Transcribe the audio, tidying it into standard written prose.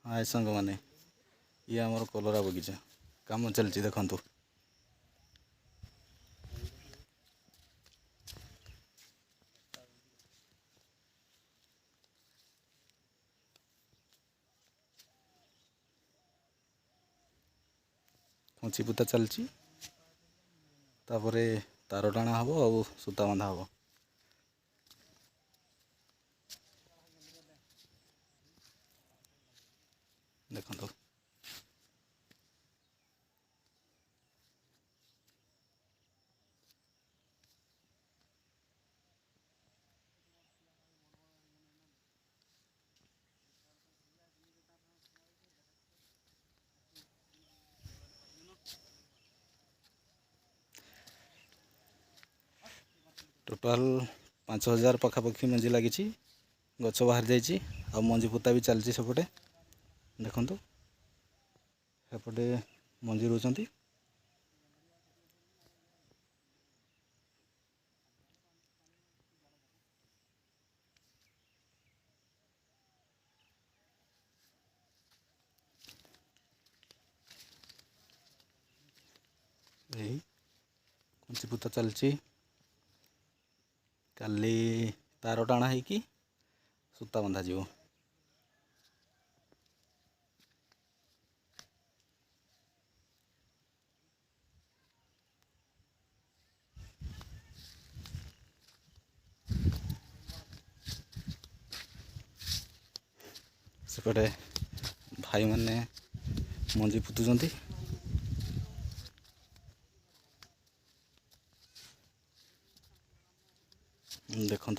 हाय सांग मैंने ये आमर कलरा बगीचा काम चलती देखु खची पुता चलती तार टाणा हम और सूता बंधा हम देखो टोटाल 5000 पखापाखि मंजी लगी गच बाहर जाइए आ मंजी पोता भी चलती सेपटे देखु सेपटे मंजी रोचंती यही खंची पोता चलती काली तार टाणा है सूता बंधा जीव सेपटे भाई मैंने मंजी पुतुंट देखो